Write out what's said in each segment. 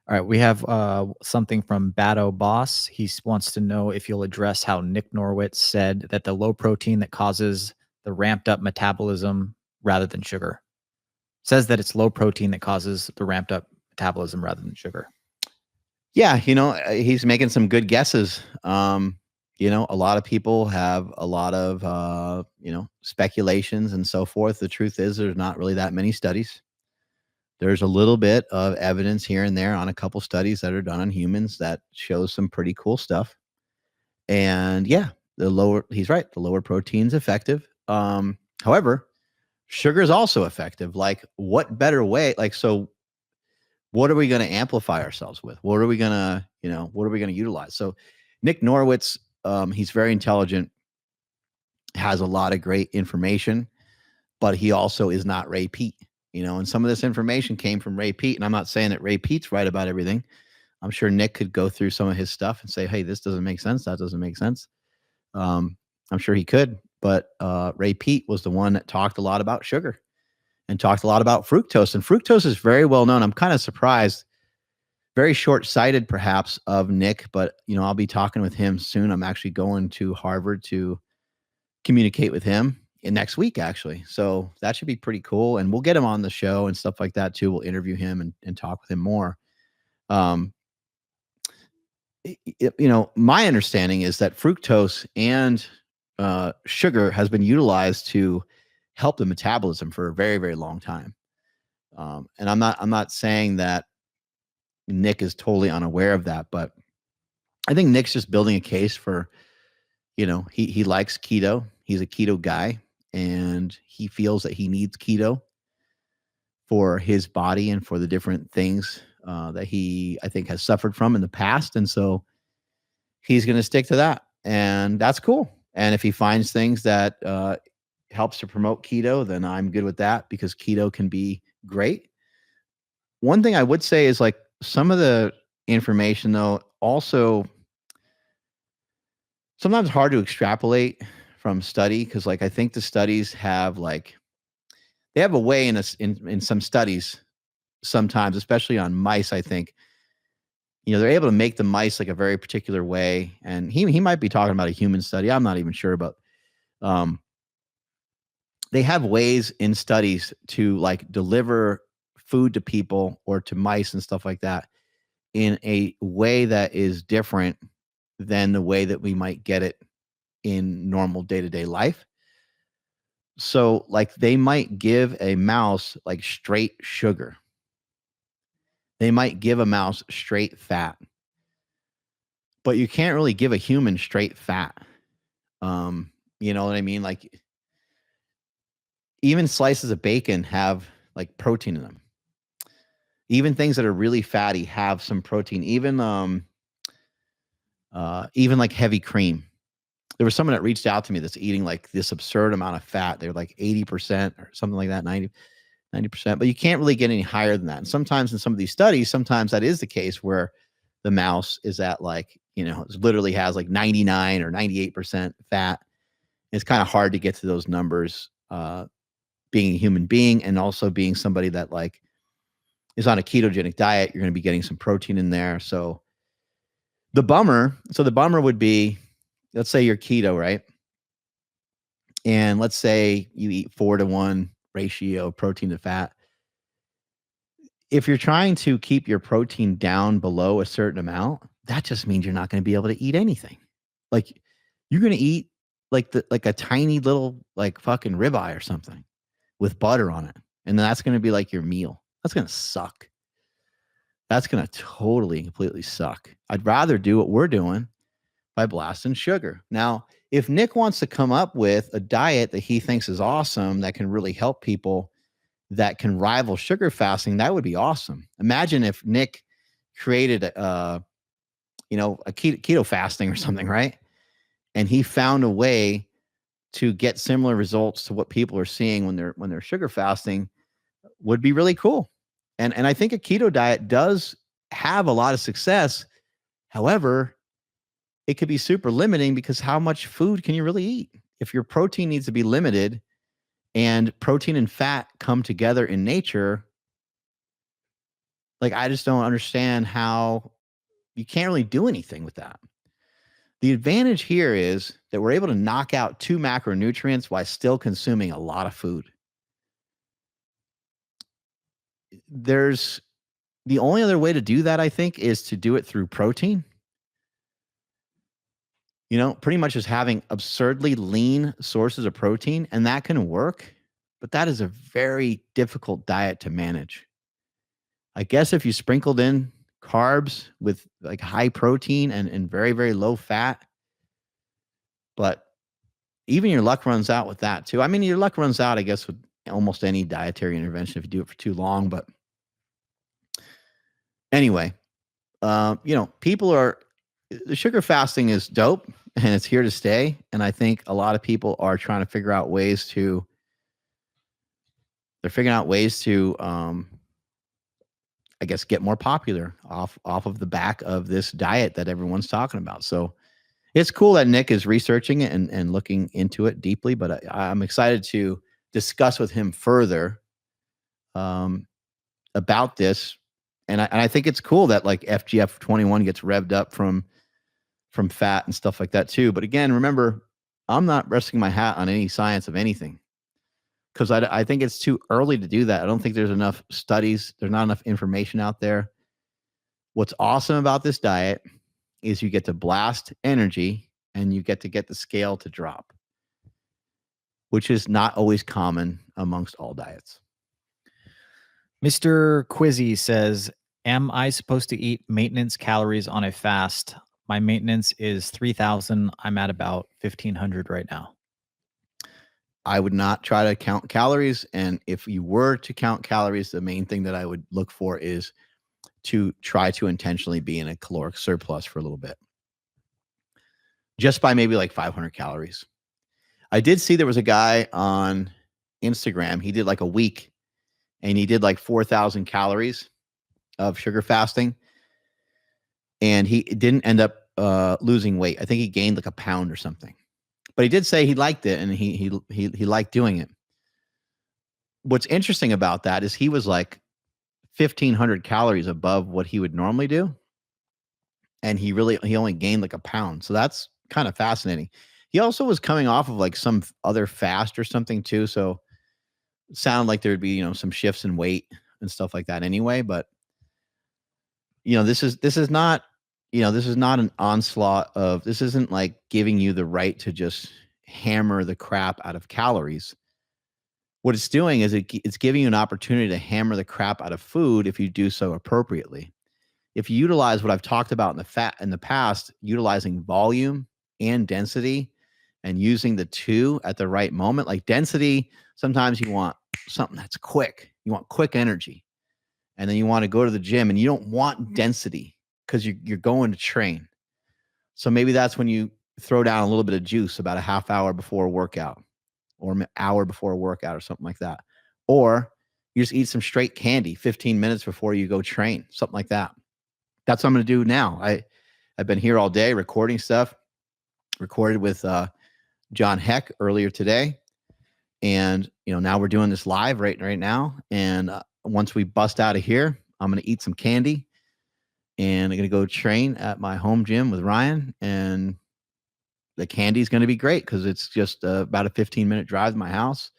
All right, we have something from Bado Boss. Wants to know if you'll address how Nick Norwitz said that the low protein that causes the ramped up metabolism rather than sugar. Says that it's low protein that causes the ramped up metabolism rather than sugar. Yeah, he's making some good guesses. A lot of people have a lot of speculations and so forth. The truth is there's not really that many studies. There's a little bit of evidence here and there on a couple studies that are done on humans that shows some pretty cool stuff. And yeah, he's right, the lower protein's effective. However, sugar is also effective. Like, what better way? Like, so what are we going to amplify ourselves with? What are we going to, what are we going to utilize? So Nick Norwitz, he's very intelligent, has a lot of great information, but he also is not Ray Peat, and some of this information came from Ray Peat. And I'm not saying that Ray Peat's right about everything. I'm sure Nick could go through some of his stuff and say, hey, this doesn't make sense. That doesn't make sense. I'm sure he could, but Ray Peat was the one that talked a lot about sugar and talked a lot about fructose. And fructose is very well known. I'm kind of surprised, very short-sighted perhaps of Nick, but I'll be talking with him soon. I'm actually going to Harvard to communicate with him next week, actually. So that should be pretty cool. And we'll get him on the show and stuff like that too. We'll interview him and talk with him more. My understanding is that fructose and sugar has been utilized to help the metabolism for a very, very long time. And I'm not saying that Nick is totally unaware of that, but I think Nick's just building a case for, he likes keto. He's a keto guy, and he feels that he needs keto for his body and for the different things that he, I think, has suffered from in the past. And so he's going to stick to that, and that's cool. And if he finds things that helps to promote keto, then I'm good with that, because keto can be great. One thing I would say is, like, some of the information, though, also sometimes hard to extrapolate from study, because, like, I think the studies have, like, they have a way in some studies sometimes, especially on mice, I think, they're able to make the mice like a very particular way. And he might be talking about a human study. I'm not even sure, but they have ways in studies to, like, deliver food to people or to mice and stuff like that in a way that is different than the way that we might get it in normal day-to-day life. So, like, they might give a mouse, like, straight sugar. They might give a mouse straight fat, but you can't really give a human straight fat. You know what I mean? Like, even slices of bacon have, like, protein in them. Even things that are really fatty have some protein. Even like heavy cream. There was someone that reached out to me that's eating, like, this absurd amount of fat. They're like 80% or something like that, 90%, but you can't really get any higher than that. And sometimes in some of these studies, sometimes that is the case, where the mouse is at, like, it literally has like 99 or 98% fat. It's kind of hard to get to those numbers, being a human being, and also being somebody that, like, is on a ketogenic diet. You're going to be getting some protein in there. So the bummer would be, let's say you're keto, right? And let's say you eat 4-to-1 ratio protein to fat. If you're trying to keep your protein down below a certain amount, that just means you're not going to be able to eat anything. Like, you're going to eat like a tiny little, like, fucking ribeye or something with butter on it. And then that's going to be like your meal. That's going to suck. That's going to totally and completely suck. I'd rather do what we're doing by blasting sugar. Now, if Nick wants to come up with a diet that he thinks is awesome, that can really help people, that can rival sugar fasting, that would be awesome. Imagine if Nick created a keto fasting or something, right? And he found a way to get similar results to what people are seeing when they're sugar fasting. Would be really cool. And I think a keto diet does have a lot of success. However, it could be super limiting, because how much food can you really eat? If your protein needs to be limited, and protein and fat come together in nature, Like, I just don't understand how you can't really do anything with that. The advantage here is that we're able to knock out 2 macronutrients while still consuming a lot of food. There's the only other way to do that, I think, is to do it through protein. You know, pretty much just having absurdly lean sources of protein, and that can work, but that is a very difficult diet to manage. I guess if you sprinkled in carbs with like high protein and very, very low fat, but even your luck runs out with that too. I mean, your luck runs out, I guess, with almost any dietary intervention if you do it for too long. But anyway, the sugar fasting is dope and it's here to stay. And I think a lot of people are trying to figure out ways to, I guess, get more popular off of the back of this diet that everyone's talking about. So it's cool that Nick is researching it and looking into it deeply, but I'm excited to discuss with him further about this. And I think it's cool that like FGF21 gets revved up from fat and stuff like that too. But again, remember, I'm not resting my hat on any science of anything because I think it's too early to do that. I don't think there's enough studies. There's not enough information out there. What's awesome about this diet is you get to blast energy and you get the scale to drop, which is not always common amongst all diets. Mr. Quizzy says, am I supposed to eat maintenance calories on a fast? My maintenance is 3,000. I'm at about 1,500 right now. I would not try to count calories. And if you were to count calories, the main thing that I would look for is to try to intentionally be in a caloric surplus for a little bit. Just by maybe like 500 calories. I did see there was a guy on Instagram. He did like a week and he did like 4,000 calories of sugar fasting. And he didn't end up losing weight. I think he gained like a pound or something. But he did say he liked it and he liked doing it. What's interesting about that is he was like 1,500 calories above what he would normally do. And he only gained like a pound. So that's kind of fascinating. He also was coming off of like some other fast or something too. So it sounded like there'd be, some shifts in weight and stuff like that anyway. But this is not an onslaught of, this isn't like giving you the right to just hammer the crap out of calories. What it's doing is it's giving you an opportunity to hammer the crap out of food if you do so appropriately. If you utilize what I've talked about in the past, utilizing volume and density and using the two at the right moment, like density, sometimes you want something that's quick. You want quick energy. And then you want to go to the gym and you don't want density because you're going to train. So maybe that's when you throw down a little bit of juice about a half hour before a workout or an hour before a workout or something like that. Or you just eat some straight candy 15 minutes before you go train, something like that. That's what I'm going to do now. I've been here all day recording stuff, recorded with John Heck earlier today. And, now we're doing this live right now. And once we bust out of here, I'm going to eat some candy and I'm going to go train at my home gym with Ryan. And the candy is going to be great because it's just about a 15-minute drive to my house.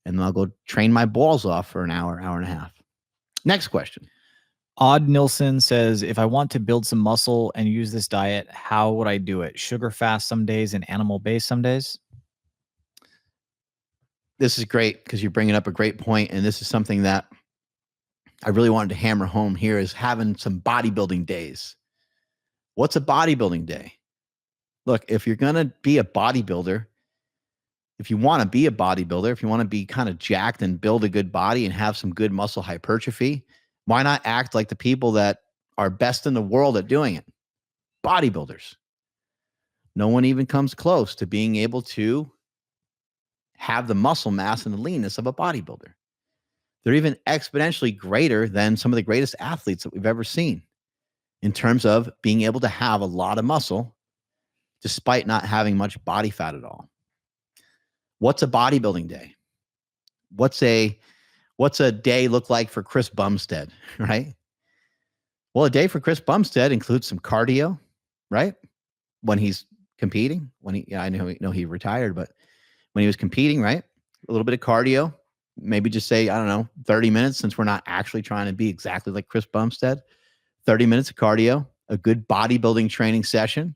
And then I'll go train my balls off for an hour and a half. Next question. Odd Nilsson says, if I want to build some muscle and use this diet, how would I do it? Sugar fast some days and animal based some days? This is great because you're bringing up a great point. And this is something that I really wanted to hammer home here is having some bodybuilding days. What's a bodybuilding day? Look, if you're going to be a bodybuilder, if you want to be a bodybuilder, if you want to be kind of jacked and build a good body and have some good muscle hypertrophy, why not act like the people that are best in the world at doing it? Bodybuilders. No one even comes close to being able to have the muscle mass and the leanness of a bodybuilder. They're even exponentially greater than some of the greatest athletes that we've ever seen in terms of being able to have a lot of muscle despite not having much body fat at all. What's a bodybuilding day? What's a day look like for Chris Bumstead, right? Well, a day for Chris Bumstead includes some cardio, right? When he's competing, I know he retired, but when he was competing, right? A little bit of cardio, maybe just say, I don't know, 30 minutes, since we're not actually trying to be exactly like Chris Bumstead. 30 minutes of cardio, a good bodybuilding training session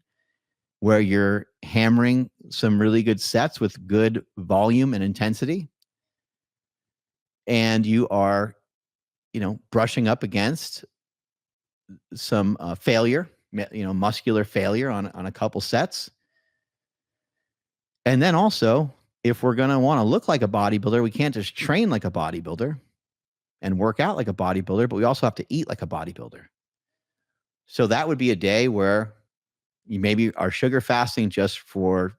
where you're hammering some really good sets with good volume and intensity. And you are, brushing up against some failure, muscular failure on a couple sets. And then also, if we're going to want to look like a bodybuilder, we can't just train like a bodybuilder and work out like a bodybuilder, but we also have to eat like a bodybuilder. So that would be a day where you maybe are sugar fasting just for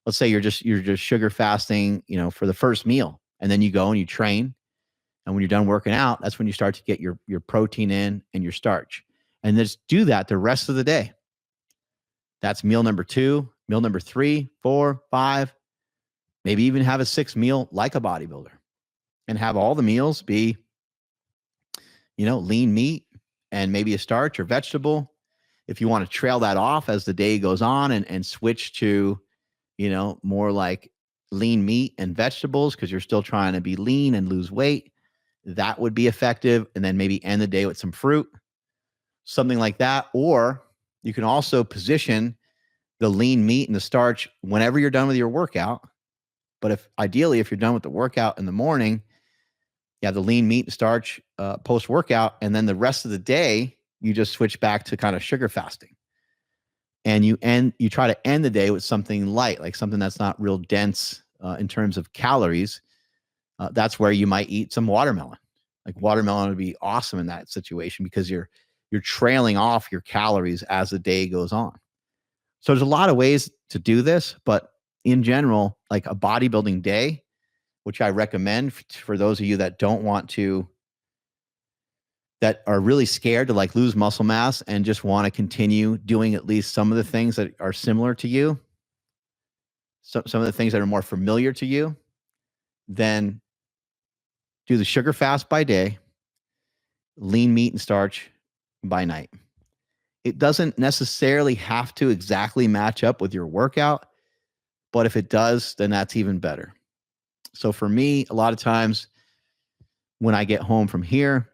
let's say you're just sugar fasting, for the first meal, and then you go and you train. And when you're done working out, that's when you start to get your protein in and your starch. And just do that the rest of the day. That's meal number 2, meal number 3, 4, 5, maybe even have a 6th meal like a bodybuilder, and have all the meals be, lean meat and maybe a starch or vegetable. If you want to trail that off as the day goes on and switch to, more like lean meat and vegetables because you're still trying to be lean and lose weight, that would be effective. And then maybe end the day with some fruit, something like that. Or you can also position the lean meat and the starch whenever you're done with your workout. But ideally, if you're done with the workout in the morning, you have the lean meat and starch post-workout, and then the rest of the day, you just switch back to kind of sugar fasting. And you try to end the day with something light, like something that's not real dense in terms of calories. That's where you might eat some watermelon. Like watermelon would be awesome in that situation because you're trailing off your calories as the day goes on. So there's a lot of ways to do this, but in general, like a bodybuilding day, which I recommend for those of you that that are really scared to like lose muscle mass and just want to continue doing at least some of the things that are similar to you, some of the things that are more familiar to you, then do the sugar fast by day, lean meat and starch by night. It doesn't necessarily have to exactly match up with your workout, but if it does, then that's even better. So for me, a lot of times when I get home from here,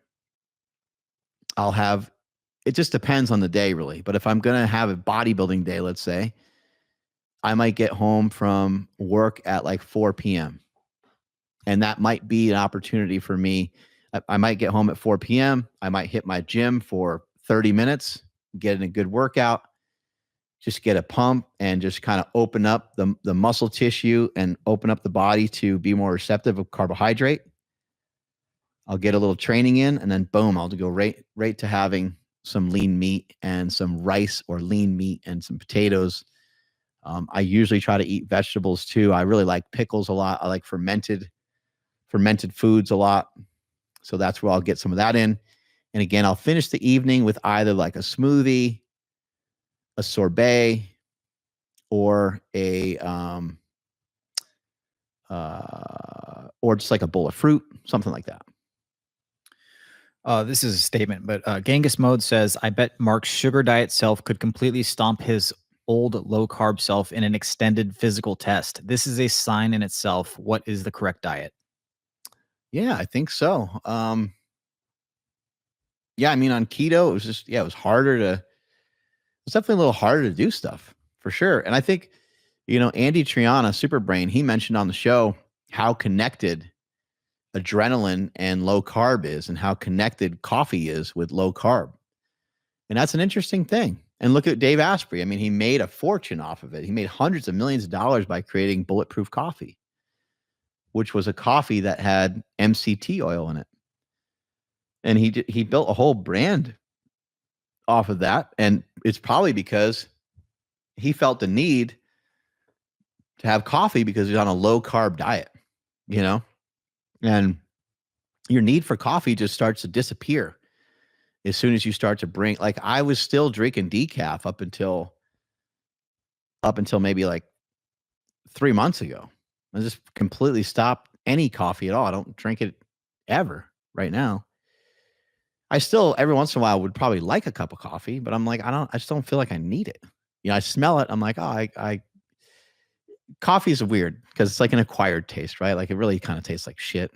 it just depends on the day really. But if I'm going to have a bodybuilding day, let's say, I might get home from work at like 4 p.m. And that might be an opportunity for me. I might get home at 4 p.m. I might hit my gym for 30 minutes, get in a good workout, just get a pump and just kind of open up the muscle tissue and open up the body to be more receptive of carbohydrate. I'll get a little training in, and then boom, I'll go right to having some lean meat and some rice or lean meat and some potatoes. I usually try to eat vegetables too. I really like pickles a lot. I like fermented foods a lot. So that's where I'll get some of that in. And again, I'll finish the evening with either like a smoothie, a sorbet, or or just like a bowl of fruit, something like that. This is a statement, but Genghis Mode says, I bet Mark's sugar diet self could completely stomp his old low carb self in an extended physical test. This is a sign in itself. What is the correct diet? Yeah, I think so. Yeah, I mean, on keto, it was just, it was definitely a little harder to do stuff for sure. And I think, Andy Triana, Superbrain, he mentioned on the show how connected adrenaline and low carb is and how connected coffee is with low carb. And that's an interesting thing. And look at Dave Asprey. I mean, he made a fortune off of it. He made hundreds of millions of dollars by creating Bulletproof Coffee, which was a coffee that had MCT oil in it. And he built a whole brand off of that. And it's probably because he felt the need to have coffee because he's on a low carb diet, and your need for coffee just starts to disappear as soon as you start to bring, like I was still drinking decaf up until maybe like 3 months ago. I just completely stopped any coffee at all. I don't drink it ever right now. I still every once in a while would probably like a cup of coffee, but I'm like, I just don't feel like I need it. I smell it. I'm like, oh, I coffee is weird because it's like an acquired taste, right? Like it really kind of tastes like shit,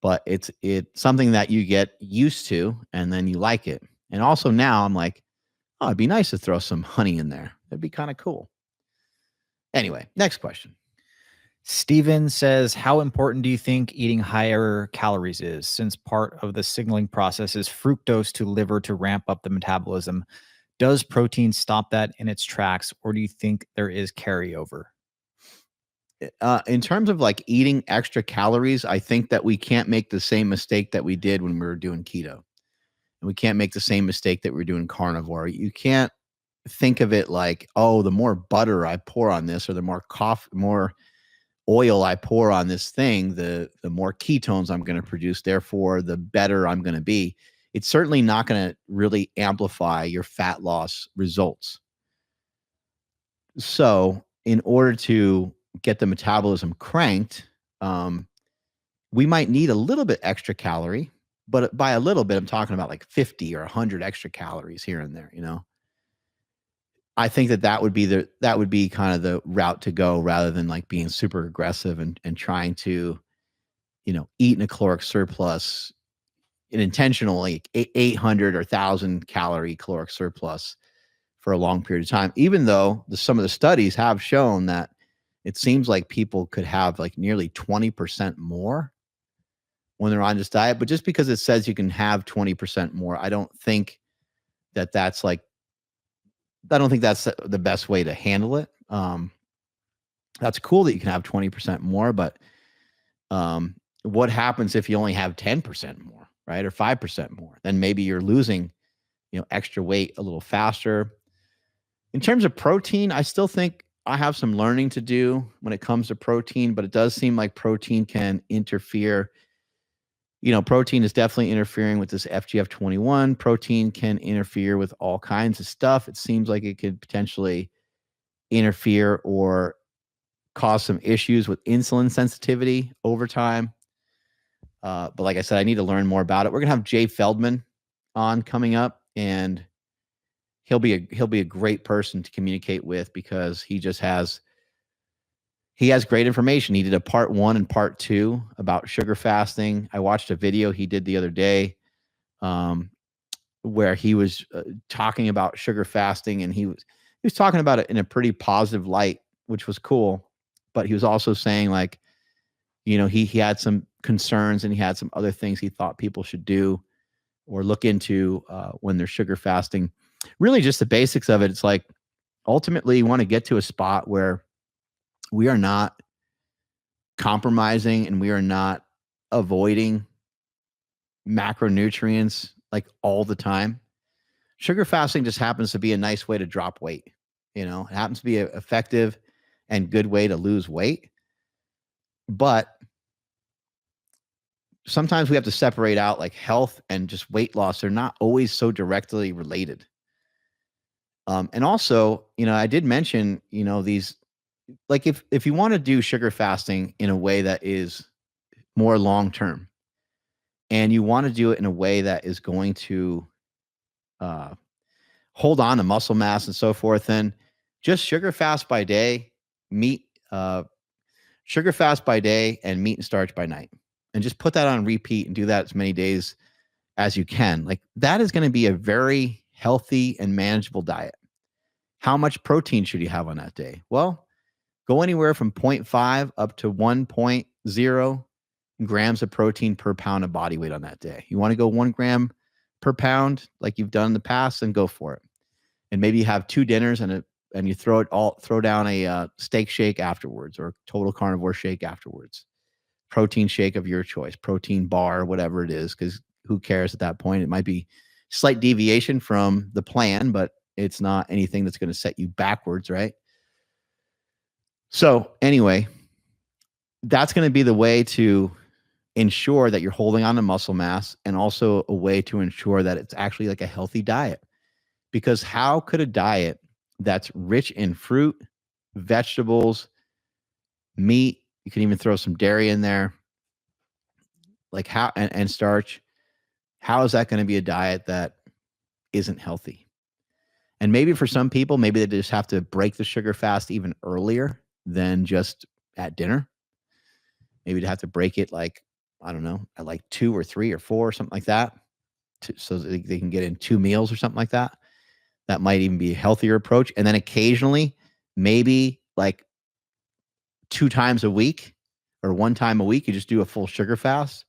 but it's something that you get used to and then you like it. And also now I'm like, oh, it'd be nice to throw some honey in there. That'd be kind of cool. Anyway, next question. Steven says, how important do you think eating higher calories is, since part of the signaling process is fructose to liver to ramp up the metabolism? Does protein stop that in its tracks, or do you think there is carryover? In terms of like eating extra calories, I think that we can't make the same mistake that we did when we were doing keto. And we can't make the same mistake that we were doing carnivore. You can't think of it like, oh, the more butter I pour on this, or the more oil I pour on this thing, the more ketones I'm going to produce. Therefore, the better I'm going to be. It's certainly not going to really amplify your fat loss results. So, in order to get the metabolism cranked, we might need a little bit extra calorie, but by a little bit, I'm talking about like 50 or 100 extra calories here and there. I think that would be kind of the route to go, rather than like being super aggressive and trying to, eat in a caloric surplus, an intentional like 800 or 1,000 calorie caloric surplus for a long period of time, even though some of the studies have shown that it seems like people could have like nearly 20% more when they're on this diet. But just because it says you can have 20% more, I don't think that's the best way to handle it. That's cool that you can have 20% more, but what happens if you only have 10% more, right? Or 5% more? Then maybe you're losing, extra weight a little faster. In terms of protein, I still think I have some learning to do when it comes to protein, but it does seem like protein can interfere. Protein is definitely interfering with this FGF21. Protein can interfere with all kinds of stuff. It seems like it could potentially interfere or cause some issues with insulin sensitivity over time. But like I said, I need to learn more about it. We're going to have Jay Feldman on coming up, and he'll be a great person to communicate with, because he has great information. He did a part 1 and part 2 about sugar fasting. I watched a video he did the other day, where he was talking about sugar fasting, and he was talking about it in a pretty positive light, which was cool. But he was also saying, like, he had some concerns, and he had some other things he thought people should do or look into when they're sugar fasting. Really just the basics of it. It's like, ultimately you want to get to a spot where we are not compromising and we are not avoiding macronutrients like all the time. Sugar fasting just happens to be a nice way to drop weight. It happens to be an effective and good way to lose weight. But sometimes we have to separate out like health and just weight loss. They're not always so directly related. And also, I did mention, these, like, if you want to do sugar fasting in a way that is more long-term, and you want to do it in a way that is going to hold on to muscle mass and so forth, then just sugar fast by day, sugar fast by day, and meat and starch by night. And just put that on repeat and do that as many days as you can. Like, that is going to be a very healthy and manageable diet. How much protein should you have on that day? Well, go anywhere from 0.5 up to 1.0 grams of protein per pound of body weight on that day. You want to go 1 gram per pound like you've done in the past, then go for it. And maybe you have 2 dinners and you throw down a steak shake afterwards, or total carnivore shake afterwards. Protein shake of your choice, protein bar, whatever it is, because who cares at that point? It might be slight deviation from the plan, but it's not anything that's going to set you backwards, right? So anyway, that's going to be the way to ensure that you're holding on to muscle mass, and also a way to ensure that it's actually like a healthy diet. Because how could a diet that's rich in fruit, vegetables, meat, you can even throw some dairy in there, like and starch, how is that going to be a diet that isn't healthy? And maybe for some people, maybe they just have to break the sugar fast even earlier than just at dinner. Maybe they have to break it like, I don't know, at like 2 or 3 or 4 or something like that, so that they can get in 2 meals or something like that. That might even be a healthier approach. And then occasionally, maybe like 2 times a week or 1 time a week, you just do a full sugar fast.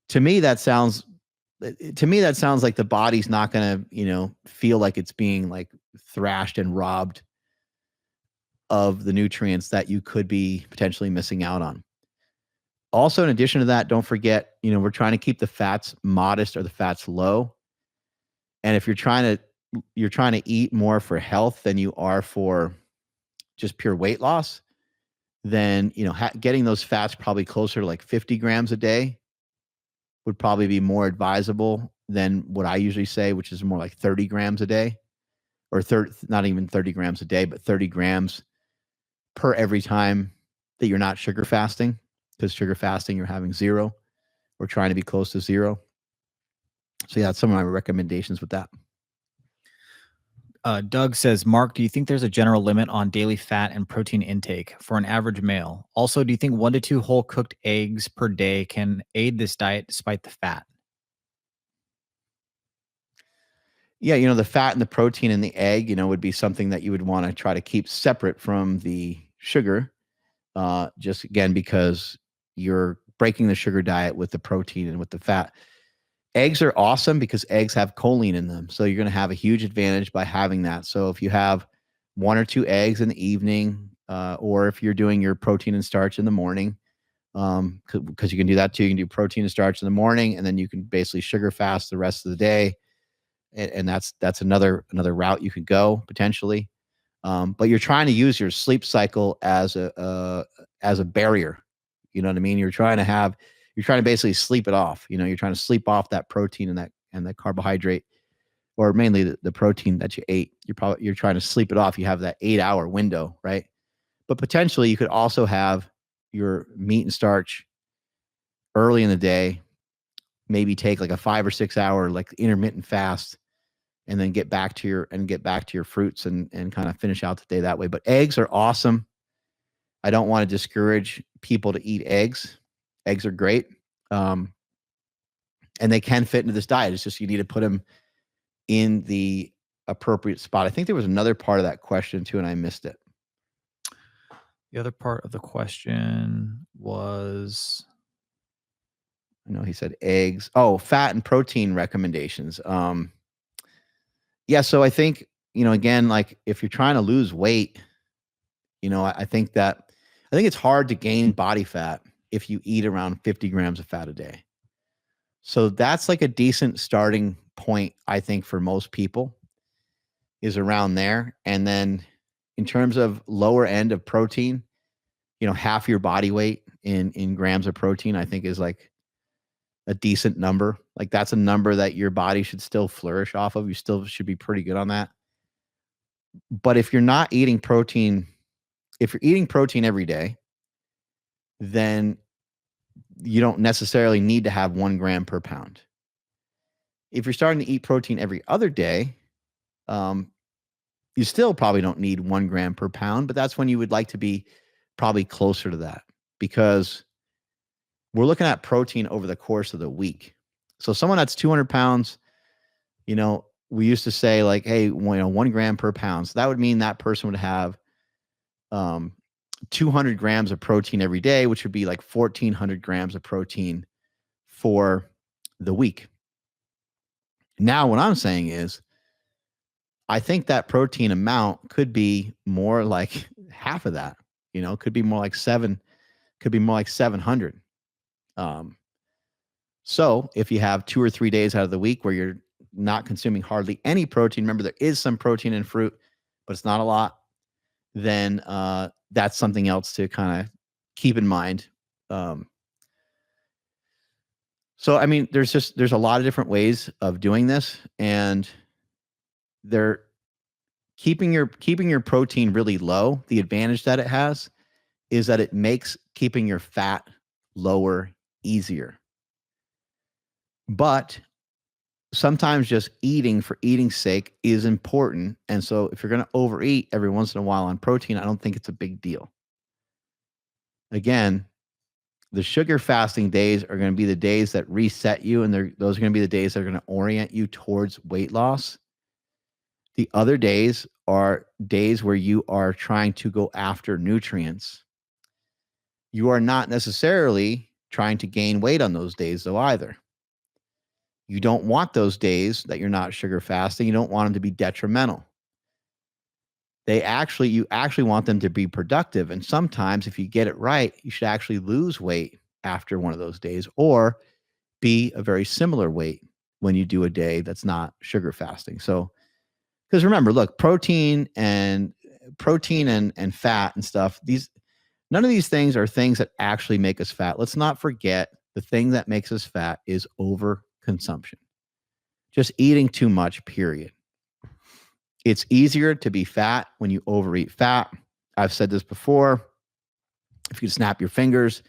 To me, that sounds like the body's not going to, feel like it's being like thrashed and robbed of the nutrients that you could be potentially missing out on. Also, in addition to that, don't forget, we're trying to keep the fats modest or the fats low. And if you're trying to eat more for health than you are for just pure weight loss, then, getting those fats probably closer to like 50 grams a day would probably be more advisable than what I usually say, which is more like 30 grams a day, or not even 30 grams a day, but 30 grams per every time that you're not sugar fasting, because sugar fasting, you're having 0 or trying to be close to 0. So yeah, that's some of my recommendations with that. Doug says, Mark, do you think there's a general limit on daily fat and protein intake for an average male? Also, do you think 1 to 2 whole cooked eggs per day can aid this diet despite the fat? Yeah, the fat and the protein in the egg, would be something that you would want to try to keep separate from the sugar. Just again, because you're breaking the sugar diet with the protein and with the fat. Eggs are awesome because eggs have choline in them. So you're going to have a huge advantage by having that. So if you have 1 or 2 eggs in the evening, or if you're doing your protein and starch in the morning, because you can do that too. You can do protein and starch in the morning, and then you can basically sugar fast the rest of the day. And that's another route you could go potentially. But you're trying to use your sleep cycle as a barrier. You know what I mean? You're trying to basically sleep it off. You're trying to sleep off that protein and that carbohydrate, or mainly the protein that you ate. You're trying to sleep it off. You have that 8-hour window, right? But potentially you could also have your meat and starch early in the day, maybe take like a 5 or 6 hour like intermittent fast, and then get back to your fruits and kind of finish out the day that way. But eggs are awesome. I don't want to discourage people to eat eggs. Eggs are great. And they can fit into this diet. It's just you need to put them in the appropriate spot. I think there was another part of that question too, and I missed it. The other part of the question was, I know he said eggs. Oh, fat and protein recommendations. Yeah, so I think, again, like if you're trying to lose weight, I think it's hard to gain body fat if you eat around 50 grams of fat a day. So that's like a decent starting point, I think, for most people, is around there. And then in terms of lower end of protein, half your body weight in grams of protein, I think is like a decent number. Like that's a number that your body should still flourish off of. You still should be pretty good on that. But if you're not eating protein, if you're eating protein every day, then you don't necessarily need to have 1 gram per pound. If you're starting to eat protein every other day, you still probably don't need 1 gram per pound, but that's when you would like to be probably closer to that, because we're looking at protein over the course of the week. So someone that's 200 pounds, we used to say like, hey, 1 gram per pound. So that would mean that person would have 200 grams of protein every day, which would be like 1,400 grams of protein for the week. Now, what I'm saying is, I think that protein amount could be more like half of that. Could be more like 700. So if you have 2 or 3 days out of the week where you're not consuming hardly any protein, remember there is some protein in fruit, but it's not a lot, then that's something else to kind of keep in mind. So, I mean, there's a lot of different ways of doing this, and they're keeping your protein really low. The advantage that it has is that it makes keeping your fat lower easier. But sometimes just eating for eating's sake is important. And so if you're going to overeat every once in a while on protein, I don't think it's a big deal. Again, the sugar fasting days are going to be the days that reset you, and those are going to be the days that are going to orient you towards weight loss. The other days are days where you are trying to go after nutrients. You are not necessarily trying to gain weight on those days, though, either. You don't want those days that you're not sugar fasting. You don't want them to be detrimental. You actually want them to be productive. And sometimes if you get it right, you should actually lose weight after one of those days, or be a very similar weight when you do a day that's not sugar fasting. So, because remember, look, protein and fat and stuff, none of these things are things that actually make us fat. Let's not forget, the thing that makes us fat is overconsumption. Just eating too much, period. It's easier to be fat when you overeat fat. I've said this before. If you snap your fingers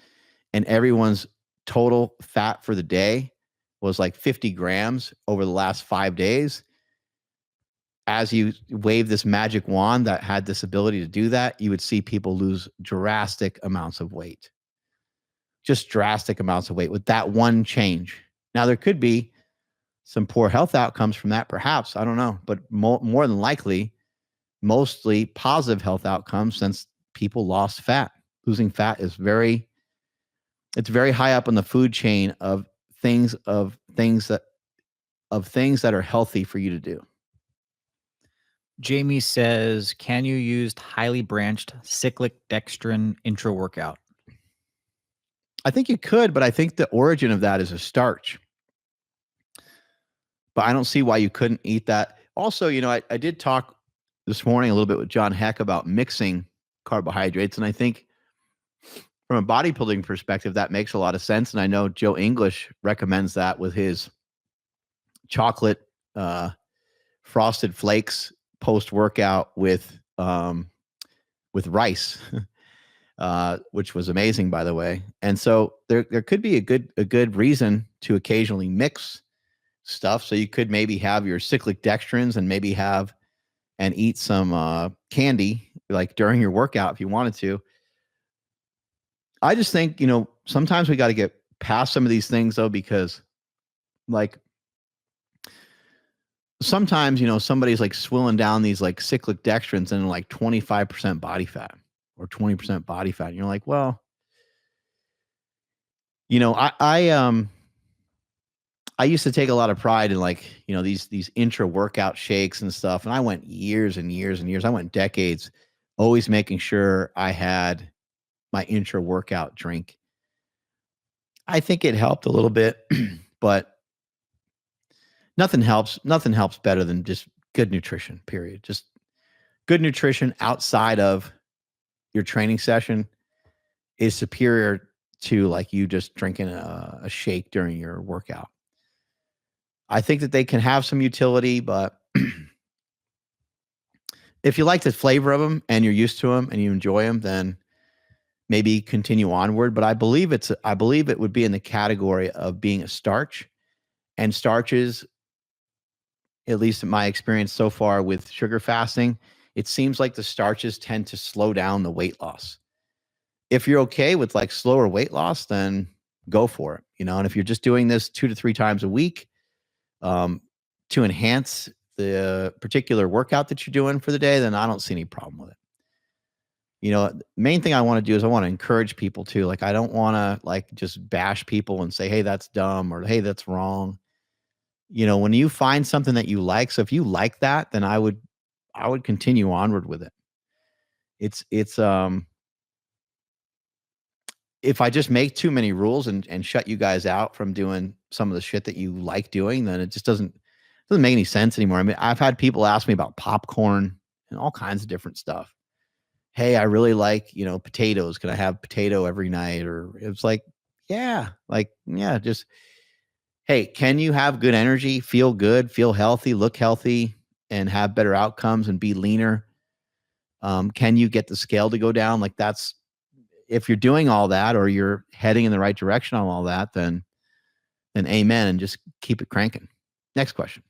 and everyone's total fat for the day was like 50 grams over the last 5 days, as you wave this magic wand that had this ability to do that, you would see people lose drastic amounts of weight. Just drastic amounts of weight with that one change. Now, there could be some poor health outcomes from that, perhaps. I don't know. But more than likely, mostly positive health outcomes, since people lost fat. Losing fat is very high up on the food chain of things that are healthy for you to do. Jamie says, can you use highly branched cyclic dextrin intra-workout? I think you could, but I think the origin of that is a starch. But I don't see why you couldn't eat that. Also, I did talk this morning a little bit with John Heck about mixing carbohydrates. And I think from a bodybuilding perspective, that makes a lot of sense. And I know Joe English recommends that with his chocolate frosted flakes post-workout with rice, which was amazing, by the way. And so there could be a good reason to occasionally mix stuff. So you could maybe have your cyclic dextrins and maybe eat some candy like during your workout if you wanted to. I just think, sometimes we got to get past some of these things though, because like sometimes, somebody's like swilling down these like cyclic dextrins and like 25% body fat or 20% body fat. And you're like, well, I used to take a lot of pride in like, these intra-workout shakes and stuff. And I went years and years and years. I went decades, always making sure I had my intra-workout drink. I think it helped a little bit, but nothing helps better than just good nutrition, period. Just good nutrition outside of your training session is superior to like you just drinking a shake during your workout. I think that they can have some utility, but if you like the flavor of them and you're used to them and you enjoy them, then maybe continue onward. But I believe it would be in the category of being a starch, and starches, at least in my experience so far with sugar fasting, it seems like the starches tend to slow down the weight loss. If you're okay with like slower weight loss, then go for it, and if you're just doing this 2 to 3 times a week, to enhance the particular workout that you're doing for the day, then I don't see any problem with it. The main thing I want to do is I want to encourage people to, like, I don't want to like just bash people and say, hey, that's dumb, or hey, that's wrong. When you find something that you like, so if you like that, then I would continue onward with it. It's if I just make too many rules and shut you guys out from doing some of the shit that you like doing, then it just doesn't make any sense anymore. I mean, I've had people ask me about popcorn and all kinds of different stuff. Hey, I really like, potatoes. Can I have potato every night? Or it's like, yeah, just, hey, can you have good energy, feel good, feel healthy, look healthy, and have better outcomes and be leaner? Can you get the scale to go down? Like that's, if you're doing all that or you're heading in the right direction on all that, then then amen, and just keep it cranking. Next question.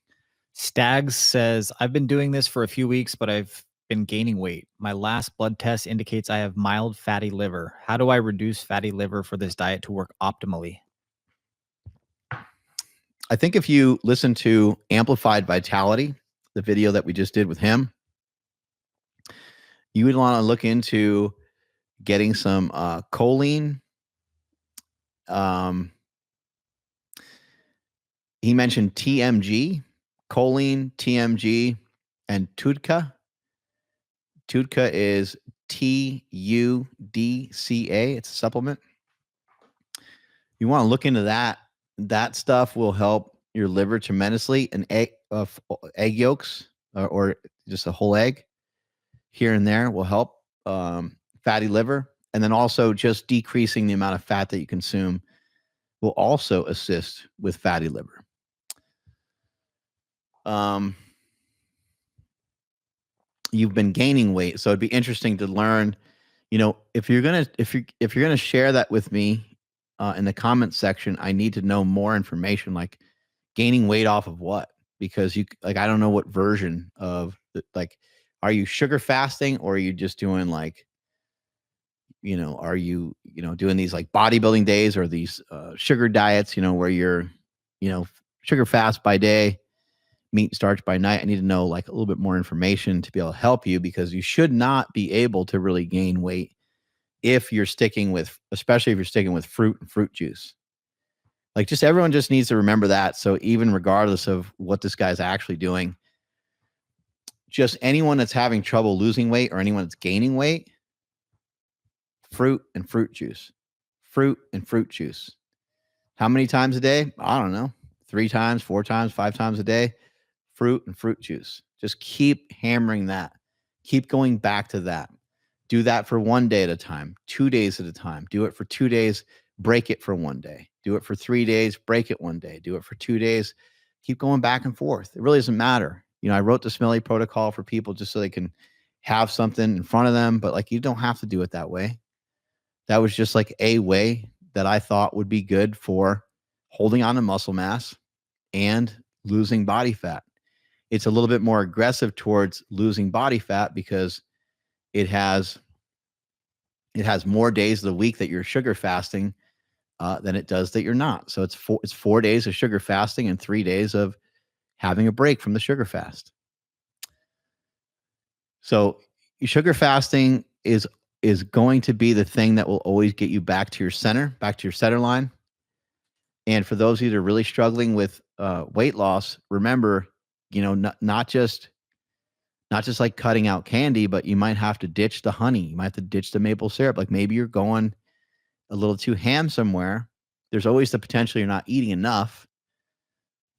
Stags says, I've been doing this for a few weeks, but I've been gaining weight. My last blood test indicates I have mild fatty liver. How do I reduce fatty liver for this diet to work optimally? I think if you listen to Amplified Vitality, the video that we just did with him, you would want to look into getting some choline. He mentioned TMG, choline, TMG, and TUDCA. TUDCA is TUDCA. It's a supplement. You want to look into that. That stuff will help your liver tremendously. An egg yolks or just a whole egg here and there will help fatty liver. And then also just decreasing the amount of fat that you consume will also assist with fatty liver. You've been gaining weight, so it'd be interesting to learn, if you're gonna share that with me in the comments section. I need to know more information, like gaining weight off of what, because I don't know what version of are you sugar fasting, or are you just doing are you doing these like bodybuilding days, or these sugar diets, where you're sugar fast by day, meat and starch by night. I need to know like a little bit more information to be able to help you, because you should not be able to really gain weight if you're sticking with, especially if you're sticking with fruit and fruit juice. Like, just everyone just needs to remember that. So even regardless of what this guy's actually doing, just anyone that's having trouble losing weight or anyone that's gaining weight, fruit and fruit juice, fruit and fruit juice. How many times a day? I don't know. 3 times, 4 times, 5 times a day. Fruit and fruit juice. Just keep hammering that. Keep going back to that. Do that for 1 day at a time, 2 days at a time. Do it for 2 days, break it for 1 day. Do it for 3 days, break it 1 day. Do it for 2 days. Keep going back and forth. It really doesn't matter. I wrote the Smelly protocol for people just so they can have something in front of them, but you don't have to do it that way. That was just like a way that I thought would be good for holding on to muscle mass and losing body fat. It's a little bit more aggressive towards losing body fat because it has more days of the week that you're sugar fasting than it does that you're not. So it's 4 days of sugar fasting and 3 days of having a break from the sugar fast. So sugar fasting is going to be the thing that will always get you back to your center line. And for those of you that are really struggling with weight loss, remember, not just like cutting out candy, but you might have to ditch the honey. You might have to ditch the maple syrup. Like, maybe you're going a little too ham somewhere. There's always the potential you're not eating enough.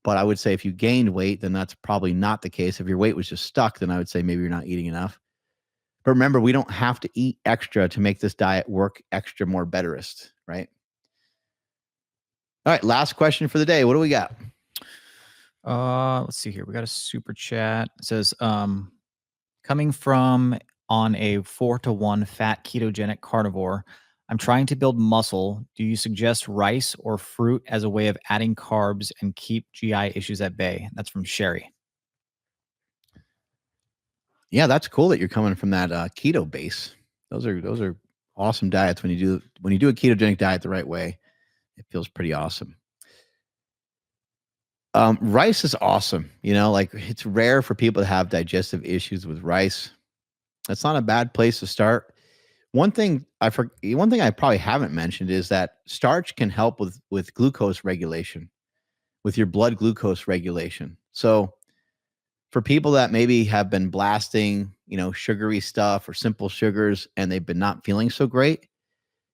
But I would say if you gained weight, then that's probably not the case. If your weight was just stuck, then I would say maybe you're not eating enough. But remember, we don't have to eat extra to make this diet work extra more betterist, right? All right, last question for the day. What do we got? Let's see here. We got a super chat. It says, coming from on a 4-to-1 fat ketogenic carnivore, I'm trying to build muscle. Do you suggest rice or fruit as a way of adding carbs and keep GI issues at bay? That's from Sherry. Yeah, that's cool that you're coming from that keto base. Those are awesome diets. When you do a ketogenic diet the right way, it feels pretty awesome. Rice is awesome. It's rare for people to have digestive issues with rice. That's not a bad place to start. One thing I probably haven't mentioned is that starch can help with glucose regulation, with your blood glucose regulation. So for people that maybe have been blasting, sugary stuff or simple sugars, and they've been not feeling so great,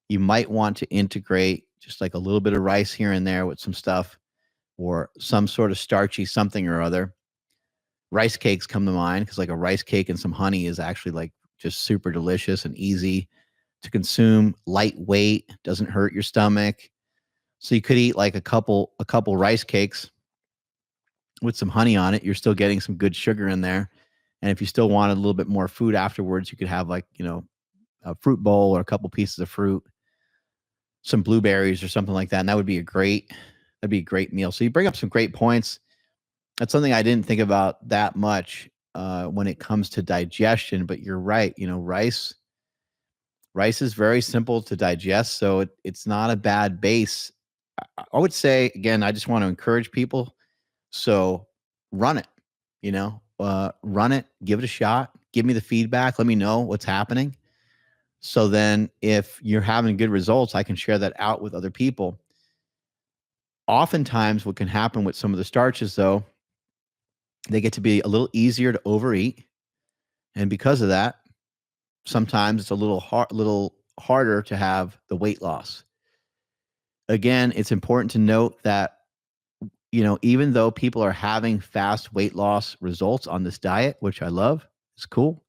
you might want to integrate just like a little bit of rice here and there with some stuff, or some sort of starchy something or other. Rice cakes come to mind, because like a rice cake and some honey is actually like just super delicious and easy to consume, lightweight, doesn't hurt your stomach. So you could eat like a couple rice cakes with some honey on it. You're still getting some good sugar in there. And if you still wanted a little bit more food afterwards, you could have like, a fruit bowl or a couple pieces of fruit, some blueberries or something like that. And that would be a great That'd be a great meal. So you bring up some great points. That's something I didn't think about that much when it comes to digestion, but you're right. Rice is very simple to digest, so it's not a bad base. I would say, again, I just want to encourage people. So run it, run it, give it a shot, give me the feedback, let me know what's happening. So then if you're having good results, I can share that out with other people. Oftentimes what can happen with some of the starches, though, they get to be a little easier to overeat. And because of that, sometimes it's a little harder to have the weight loss. Again, it's important to note that, even though people are having fast weight loss results on this diet, which I love, it's cool.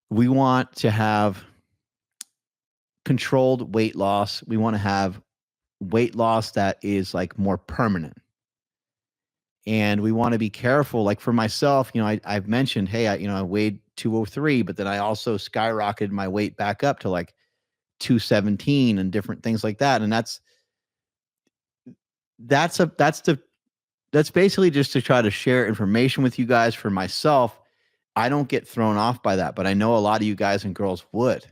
We want to have controlled weight loss. We want to have weight loss that is like more permanent. And we want to be careful. Like for myself, I've mentioned, hey, I weighed 203, but then I also skyrocketed my weight back up to like 217 and different things like that. And that's basically just to try to share information with you guys. For myself, I don't get thrown off by that, but I know a lot of you guys and girls would.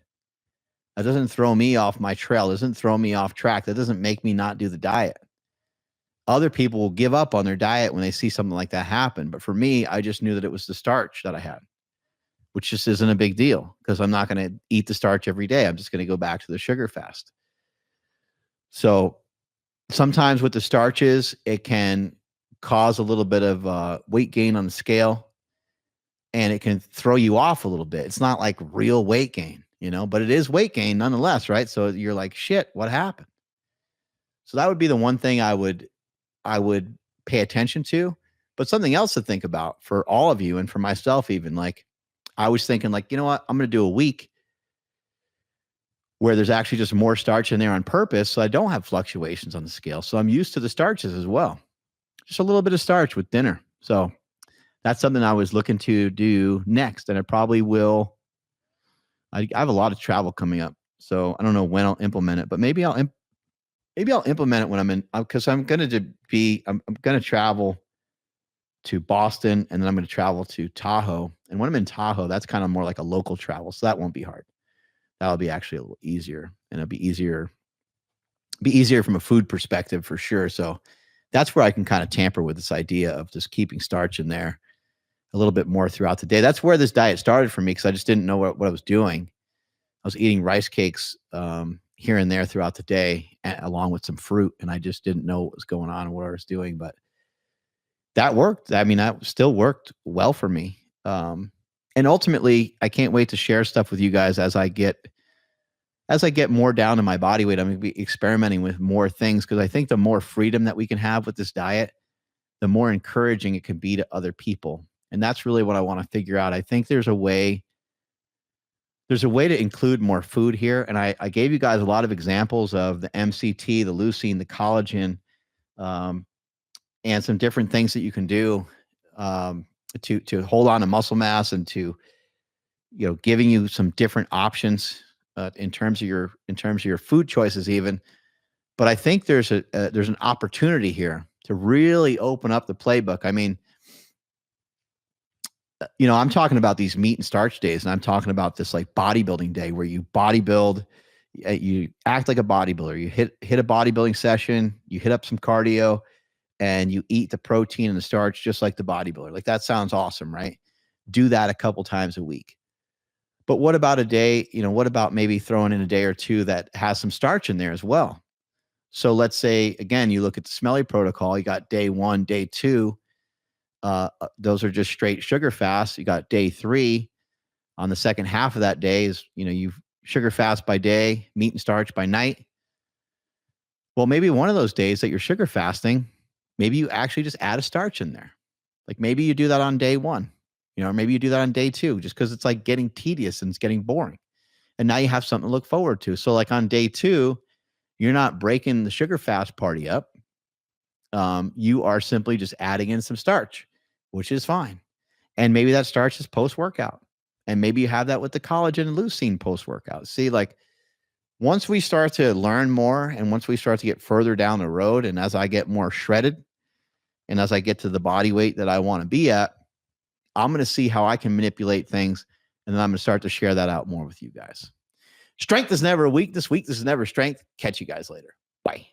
That doesn't throw me off my trail. It doesn't throw me off track. That doesn't make me not do the diet. Other people will give up on their diet when they see something like that happen. But for me, I just knew that it was the starch that I had, which just isn't a big deal because I'm not going to eat the starch every day. I'm just going to go back to the sugar fast. So sometimes with the starches, it can cause a little bit of weight gain on the scale, and it can throw you off a little bit. It's not like real weight gain, but it is weight gain nonetheless, right? So you're like, shit, what happened? So that would be the one thing I would pay attention to. But something else to think about for all of you and for myself, even, like I was thinking, like, you know what, I'm going to do a week where there's actually just more starch in there on purpose, so I don't have fluctuations on the scale. So I'm used to the starches as well. Just a little bit of starch with dinner. So that's something I was looking to do next, and I probably will. I have a lot of travel coming up, so I don't know when I'll implement it, but maybe I'll implement it when I'm in, because I'm going to travel to Boston, and then I'm going to travel to Tahoe. And when I'm in Tahoe, that's kind of more like a local travel, so that won't be hard. That'll be actually a little easier, and it'll be easier from a food perspective for sure. So that's where I can kind of tamper with this idea of just keeping starch in there a little bit more throughout the day. That's where this diet started for me, because I just didn't know what I was doing. I was eating rice cakes here and there throughout the day, along with some fruit, and I just didn't know what was going on and what I was doing. But that worked. I mean, that still worked well for me. And ultimately, I can't wait to share stuff with you guys as I get more down to my body weight. I'm going to be experimenting with more things, because I think the more freedom that we can have with this diet, the more encouraging it can be to other people. And that's really what I want to figure out. I think there's a way to include more food here. And I gave you guys a lot of examples of the MCT, the leucine, the collagen, and some different things that you can do to hold on to muscle mass, and to, giving you some different options in terms of your food choices even. But I think there's an opportunity here to really open up the playbook. I mean, I'm talking about these meat and starch days, and I'm talking about this like bodybuilding day where you bodybuild, you act like a bodybuilder, you hit a bodybuilding session, you hit up some cardio, and you eat the protein and the starch just like the bodybuilder. Like, that sounds awesome, right? Do that a couple times a week. But what about a day, what about maybe throwing in a day or two that has some starch in there as well? So let's say, again, you look at the Smelly protocol, you got day 1, day 2, those are just straight sugar fasts. You got day 3. On the second half of that day is, you sugar fast by day, meat and starch by night. Well, maybe one of those days that you're sugar fasting, maybe you actually just add a starch in there. Like, maybe you do that on day 1, or maybe you do that on day 2, just because it's like getting tedious and it's getting boring. And now you have something to look forward to. So like on day 2, you're not breaking the sugar fast party up. You are simply just adding in some starch, which is fine. And maybe that starch is post-workout. And maybe you have that with the collagen and leucine post-workout. See, like, Once we start to learn more and once we start to get further down the road, and as I get more shredded and as I get to the body weight that I want to be at, I'm going to see how I can manipulate things. And then I'm going to start to share that out more with you guys. Strength is never a weakness. Weakness is never strength. Catch you guys later. Bye.